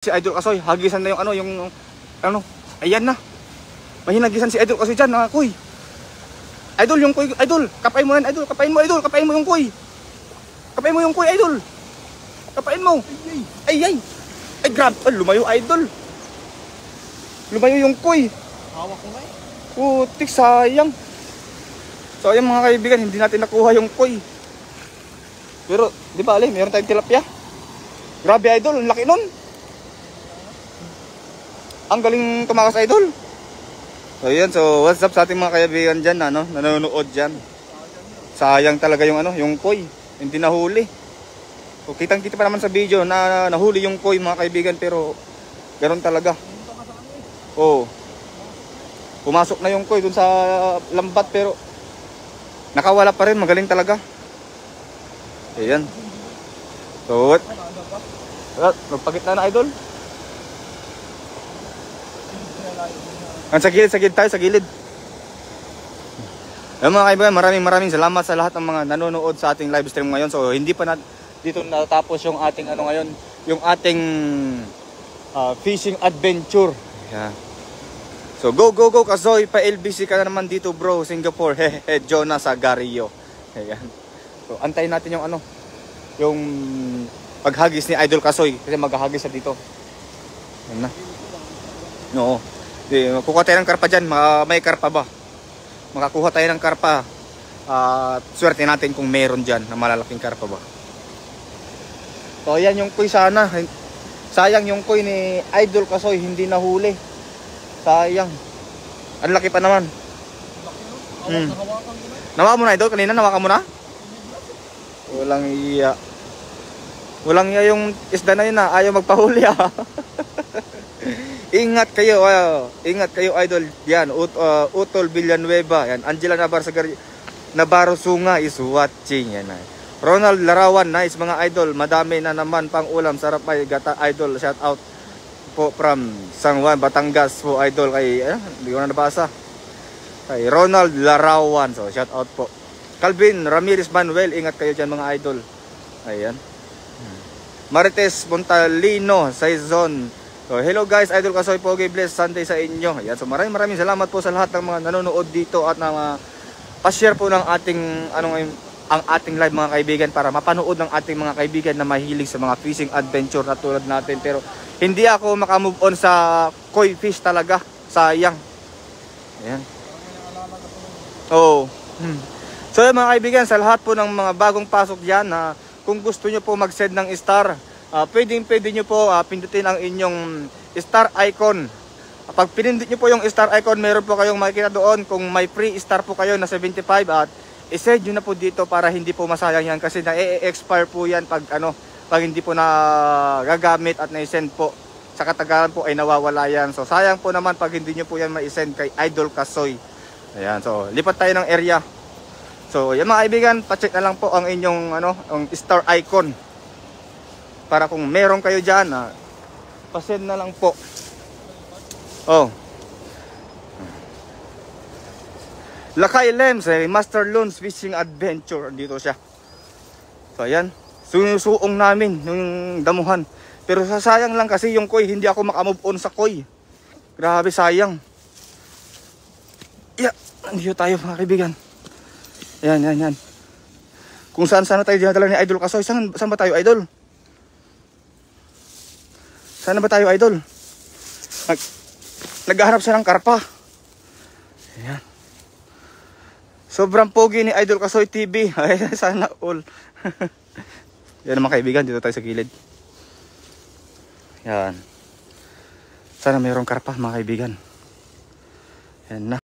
Si Idol Kasoy, hagisan na yung ayan na. May hinagisan si Idol Kasoy dyan, kuy. Idol, yung kuy, Idol, kapain mo yan, Idol, kapain mo, Idol, kapain mo yung kuy. Kapain mo yung kuy, Idol. Kapain mo. Ay, grab, lumayo, Idol. Lumayo yung kuy. Hawak ko nga eh. Putik, sayang. So ayan mga kaibigan, hindi natin nakuha yung kuy. Pero, di ba alam, meron tayong tilapia. Grabe, Idol, ang laki nun. Ang galing tumakas, Idol. So yun, so what's up sa ating mga kaibigan dyan, nanonood dyan. Sayang talaga yung yung koi, hindi nahuli. So kitang kita pa naman sa video na nahuli yung koi mga kaibigan, pero ganoon talaga. Oh. Pumasok na yung koi dun sa lambat pero nakawala pa rin, magaling talaga. Ayan. So what? Magpakita na, Idol. Sa gilid tayo, sa gilid. Ayun mga kaibigan, maraming salamat sa lahat ng mga nanonood sa ating live stream ngayon. So hindi pa dito natapos yung ating ngayon, yung ating fishing adventure. Yeah. So go Kasoy, pa LBC ka na naman dito bro, Singapore. Jonas Agario. Ayan. So antayin natin yung yung paghagis ni Idol Kasoy kasi maghahagis siya dito. Ayan na. No. Kukuha tayo ng karpa dyan, may karpa ba? Makakuha tayo ng karpa. Swerte natin kung meron dyan na malalaking karpa ba. So ayan yung kuy sana. Sayang yung kuy ni Idol Kasoy, hindi nahuli. Sayang. Ang laki pa naman. Nawakan mo na, Idol? Kanina nawakan mo na? Walang iya. Walang iya yung isda na yun ayaw magpahuli Ingat kayo, Idol. Yan, Utol Villanueva. Yan, Angela Navarro Sunga is watching. Yan. Ronald Larawan, nice mga Idol. Madami na naman pang ulam. Sarap ay gata, Idol. Shout out po from San Juan, Batangas po, Idol. Kay, hindi ko na nabasa. Kay Ronald Larawan. So, shout out po. Calvin Ramirez Manuel, ingat kayo dyan mga Idol. Ayan. Marites Montalino, Saison. So, hello guys, Idol Kasoy, Pogi, bless Sunday sa inyo. Ayan, so maraming salamat po sa lahat ng mga nanonood dito at na pa-share po ng ating ang ating live mga kaibigan para mapanood ng ating mga kaibigan na mahilig sa mga fishing adventure na tulad natin. Pero hindi ako makamove on sa koi fish talaga. Sayang. Ayan. Oh. So mga kaibigan, sa lahat po ng mga bagong pasok diyan kung gusto niyo po mag-send ng star, pwede nyo po pindutin ang inyong star icon. Pag pinindot nyo po yung star icon, meron po kayong makikita doon kung may free star po kayo na 75 at isend nyo na po dito para hindi po masayang yan kasi na-expire po yan pag hindi po na gagamit at na-send po. Sa katagalan po ay nawawala yan. So sayang po naman pag hindi nyo po yan ma-send kay Idol Kasoy. Ayan, so lipat tayo ng area. So yan mga kaibigan, pa-check na lang po ang inyong ang star icon. Para kung meron kayo dyan, pasend na lang po. Oh. Lakay Lems, Master Loans Fishing Adventure. Dito siya. So ayan. Sinusuong namin yung damuhan. Pero sayang lang kasi yung koi, hindi ako makamove on sa koi. Grabe sayang. Yeah, nandito tayo mga kaibigan. Yan. Kung saan tayo dinadala ni Idol Kasoy. Saan ba tayo, Idol? Sana ba tayo, Idol? Naghahanap siya ng karpa. Ayan. Sobrang pogi ni Idol Kasoy TV. Sana all. Yan mga kaibigan, dito tayo sa gilid. Yan. Sana mayroong karpa mga kaibigan. Yan na.